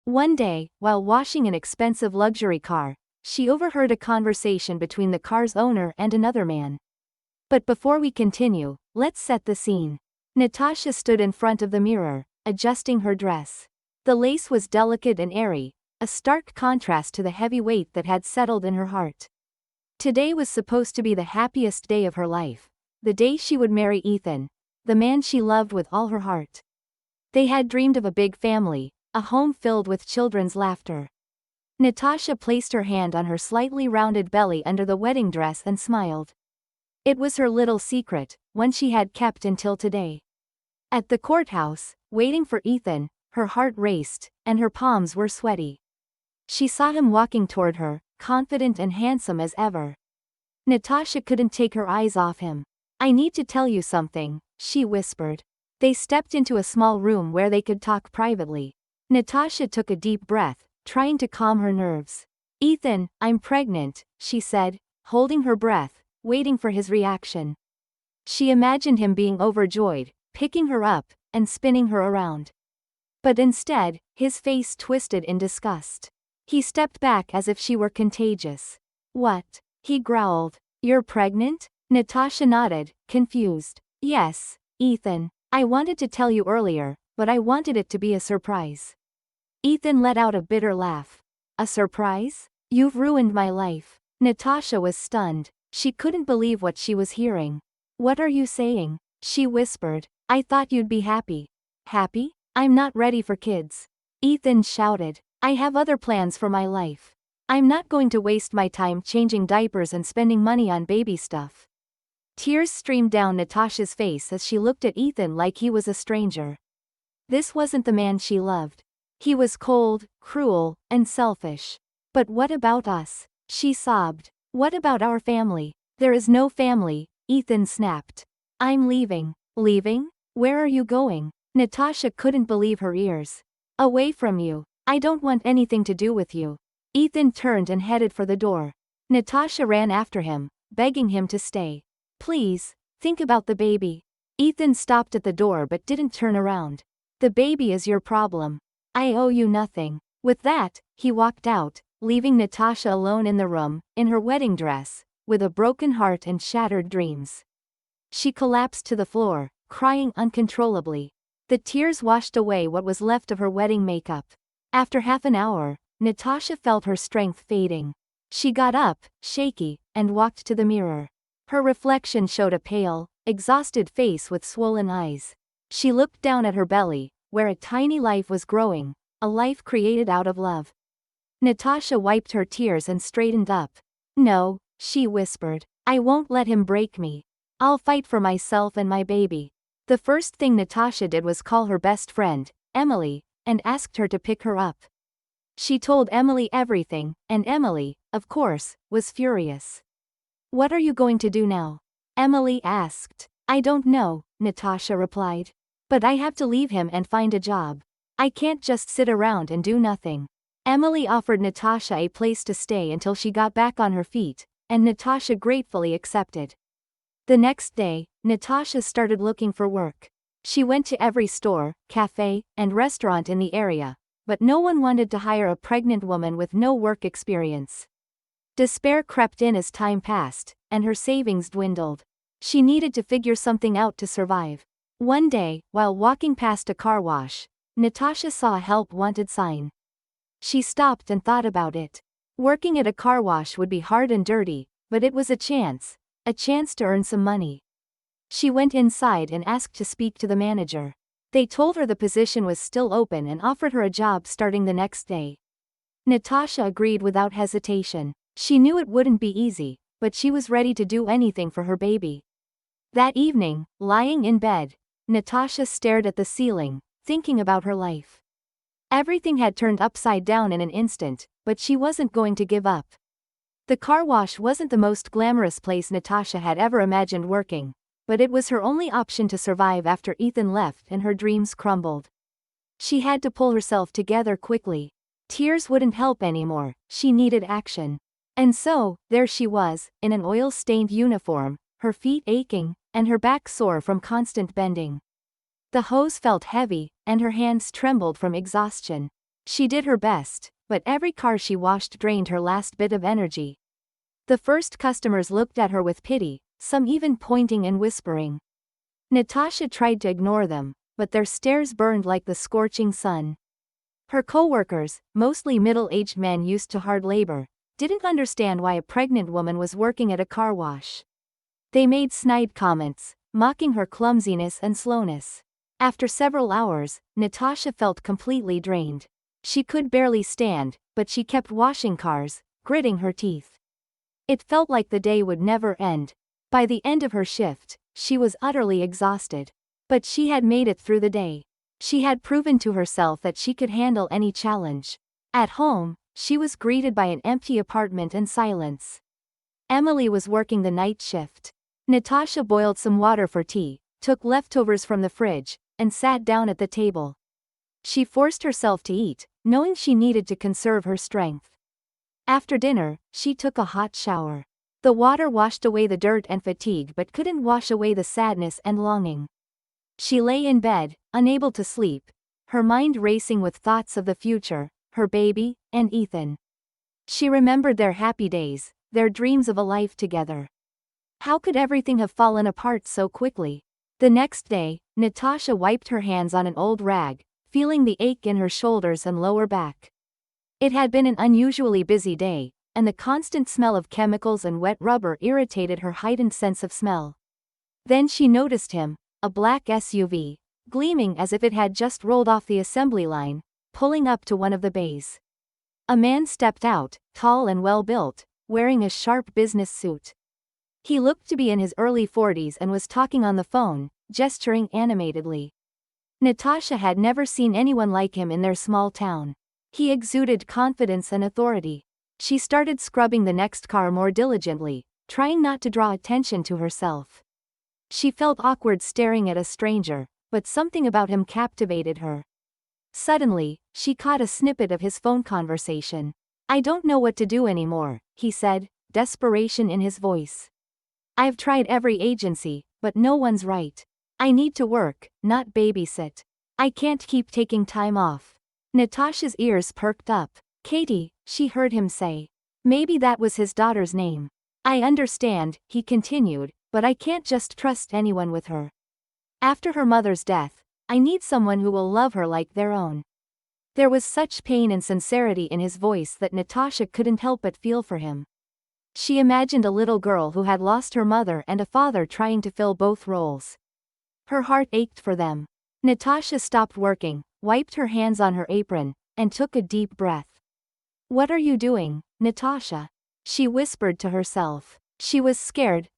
One day, while washing an expensive luxury car, she overheard a conversation between the car's owner and another man. But before we continue, let's set the scene. Natasha stood in front of the mirror, adjusting her dress. The lace was delicate and airy, a stark contrast to the heavy weight that had settled in her heart. Today was supposed to be the happiest day of her life, the day she would marry Ethan, the man she loved with all her heart. They had dreamed of a big family, a home filled with children's laughter. Natasha placed her hand on her slightly rounded belly under the wedding dress and smiled. It was her little secret, one she had kept until today. At the courthouse, waiting for Ethan, her heart raced, and her palms were sweaty. She saw him walking toward her, confident and handsome as ever. Natasha couldn't take her eyes off him. "I need to tell you something," she whispered. They stepped into a small room where they could talk privately. Natasha took a deep breath, trying to calm her nerves. "Ethan, I'm pregnant," she said, holding her breath, waiting for his reaction. She imagined him being overjoyed, picking her up, and spinning her around. But instead, his face twisted in disgust. He stepped back as if she were contagious. "What?" he growled. "You're pregnant?" Natasha nodded, confused. "Yes, Ethan. I wanted to tell you earlier, but I wanted it to be a surprise." Ethan let out a bitter laugh. "A surprise? You've ruined my life." Natasha was stunned. She couldn't believe what she was hearing. "What are you saying?" she whispered. "I thought you'd be happy." "Happy? I'm not ready for kids," Ethan shouted. "I have other plans for my life. I'm not going to waste my time changing diapers and spending money on baby stuff." Tears streamed down Natasha's face as she looked at Ethan like he was a stranger. This wasn't the man she loved. He was cold, cruel, and selfish. "But what about us?" she sobbed. "What about our family?" "There is no family," Ethan snapped. "I'm leaving." "Leaving? Where are you going?" Natasha couldn't believe her ears. "Away from you. I don't want anything to do with you." Ethan turned and headed for the door. Natasha ran after him, begging him to stay. "Please, think about the baby." Ethan stopped at the door but didn't turn around. "The baby is your problem. I owe you nothing." With that, he walked out, leaving Natasha alone in the room, in her wedding dress, with a broken heart and shattered dreams. She collapsed to the floor, crying uncontrollably. The tears washed away what was left of her wedding makeup. After half an hour, Natasha felt her strength fading. She got up, shaky, and walked to the mirror. Her reflection showed a pale, exhausted face with swollen eyes. She looked down at her belly, where a tiny life was growing, a life created out of love. Natasha wiped her tears and straightened up. "No," she whispered. "I won't let him break me. I'll fight for myself and my baby." The first thing Natasha did was call her best friend, Emily, and asked her to pick her up. She told Emily everything, and Emily, of course, was furious. "What are you going to do now?" Emily asked. "I don't know," Natasha replied. "But I have to leave him and find a job. I can't just sit around and do nothing." Emily offered Natasha a place to stay until she got back on her feet, and Natasha gratefully accepted. The next day, Natasha started looking for work. She went to every store, cafe, and restaurant in the area, but no one wanted to hire a pregnant woman with no work experience. Despair crept in as time passed, and her savings dwindled. She needed to figure something out to survive. One day, while walking past a car wash, Natasha saw a help wanted sign. She stopped and thought about it. Working at a car wash would be hard and dirty, but it was a chance to earn some money. She went inside and asked to speak to the manager. They told her the position was still open and offered her a job starting the next day. Natasha agreed without hesitation. She knew it wouldn't be easy, but she was ready to do anything for her baby. That evening, lying in bed, Natasha stared at the ceiling, thinking about her life. Everything had turned upside down in an instant, but she wasn't going to give up. The car wash wasn't the most glamorous place Natasha had ever imagined working, but it was her only option to survive after Ethan left and her dreams crumbled. She had to pull herself together quickly. Tears wouldn't help anymore, she needed action. And so, there she was, in an oil-stained uniform, her feet aching, and her back sore from constant bending. The hose felt heavy, and her hands trembled from exhaustion. She did her best, but every car she washed drained her last bit of energy. The first customers looked at her with pity, some even pointing and whispering. Natasha tried to ignore them, but their stares burned like the scorching sun. Her co-workers, mostly middle-aged men used to hard labor, didn't understand why a pregnant woman was working at a car wash. They made snide comments, mocking her clumsiness and slowness. After several hours, Natasha felt completely drained. She could barely stand, but she kept washing cars, gritting her teeth. It felt like the day would never end. By the end of her shift, she was utterly exhausted. But she had made it through the day. She had proven to herself that she could handle any challenge. At home, she was greeted by an empty apartment and silence. Emily was working the night shift. Natasha boiled some water for tea, took leftovers from the fridge, and sat down at the table. She forced herself to eat, knowing she needed to conserve her strength. After dinner, she took a hot shower. The water washed away the dirt and fatigue but couldn't wash away the sadness and longing. She lay in bed, unable to sleep, her mind racing with thoughts of the future, her baby, and Ethan. She remembered their happy days, their dreams of a life together. How could everything have fallen apart so quickly? The next day, Natasha wiped her hands on an old rag, feeling the ache in her shoulders and lower back. It had been an unusually busy day, and the constant smell of chemicals and wet rubber irritated her heightened sense of smell. Then she noticed him, a black SUV, gleaming as if it had just rolled off the assembly line, pulling up to one of the bays. A man stepped out, tall and well-built, wearing a sharp business suit. He looked to be in his early 40s and was talking on the phone, gesturing animatedly. Natasha had never seen anyone like him in their small town. He exuded confidence and authority. She started scrubbing the next car more diligently, trying not to draw attention to herself. She felt awkward staring at a stranger, but something about him captivated her. Suddenly, she caught a snippet of his phone conversation. "I don't know what to do anymore," he said, desperation in his voice. "I've tried every agency, but no one's right. I need to work, not babysit. I can't keep taking time off." Natasha's ears perked up. "Katie," she heard him say. Maybe that was his daughter's name. "I understand," he continued, "but I can't just trust anyone with her. After her mother's death, I need someone who will love her like their own." There was such pain and sincerity in his voice that Natasha couldn't help but feel for him. She imagined a little girl who had lost her mother and a father trying to fill both roles. Her heart ached for them. Natasha stopped working, wiped her hands on her apron, and took a deep breath. "What are you doing, Natasha?" she whispered to herself. She was scared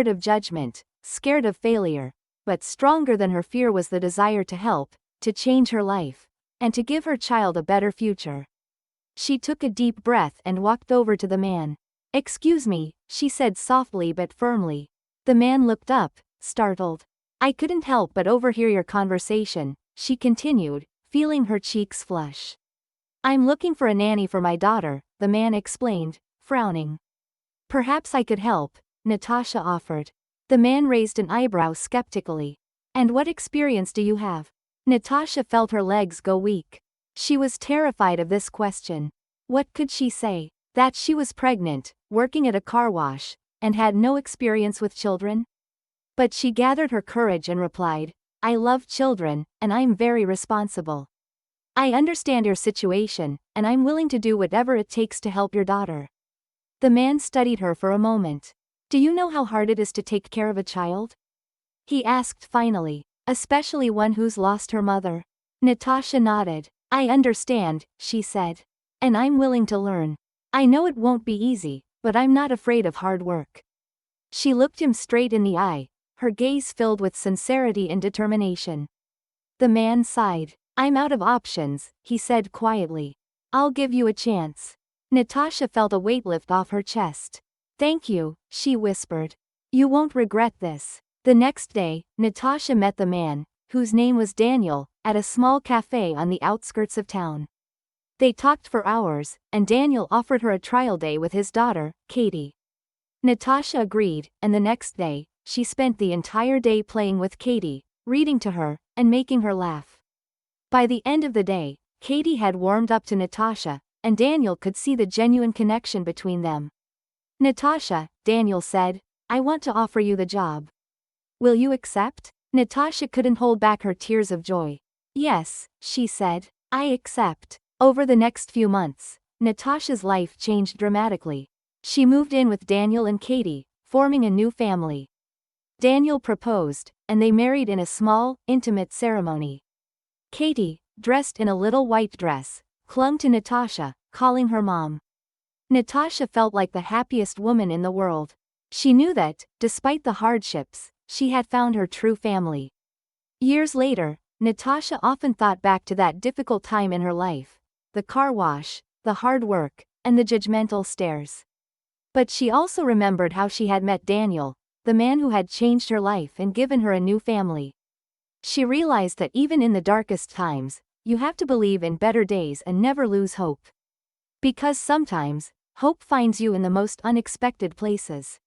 of judgment, scared of failure, but stronger than her fear was the desire to help, to change her life, and to give her child a better future. She took a deep breath and walked over to the man. "Excuse me," she said softly but firmly. The man looked up, startled. "I couldn't help but overhear your conversation," she continued, feeling her cheeks flush. "I'm looking for a nanny for my daughter," the man explained, frowning. "Perhaps I could help," Natasha offered. The man raised an eyebrow skeptically. "And what experience do you have?" Natasha felt her legs go weak. She was terrified of this question. What could she say? That she was pregnant, working at a car wash, and had no experience with children? But she gathered her courage and replied, "I love children, and I'm very responsible. I understand your situation, and I'm willing to do whatever it takes to help your daughter." The man studied her for a moment. "Do you know how hard it is to take care of a child?" he asked finally, "especially one who's lost her mother?" Natasha nodded. "I understand," she said. "And I'm willing to learn. I know it won't be easy, but I'm not afraid of hard work." She looked him straight in the eye, her gaze filled with sincerity and determination. The man sighed. "I'm out of options," he said quietly. "I'll give you a chance." Natasha felt a weight lift off her chest. "Thank you," she whispered. "You won't regret this." The next day, Natasha met the man, whose name was Daniel, at a small cafe on the outskirts of town. They talked for hours, and Daniel offered her a trial day with his daughter, Katie. Natasha agreed, and the next day, she spent the entire day playing with Katie, reading to her, and making her laugh. By the end of the day, Katie had warmed up to Natasha, and Daniel could see the genuine connection between them. "Natasha," Daniel said, "I want to offer you the job. Will you accept?" Natasha couldn't hold back her tears of joy. "Yes," she said, "I accept." Over the next few months, Natasha's life changed dramatically. She moved in with Daniel and Katie, forming a new family. Daniel proposed, and they married in a small, intimate ceremony. Katie, dressed in a little white dress, clung to Natasha, calling her mom. Natasha felt like the happiest woman in the world. She knew that, despite the hardships, she had found her true family. Years later, Natasha often thought back to that difficult time in her life: the car wash, the hard work, and the judgmental stares. But she also remembered how she had met Daniel, the man who had changed her life and given her a new family. She realized that even in the darkest times, you have to believe in better days and never lose hope. Because sometimes, hope finds you in the most unexpected places.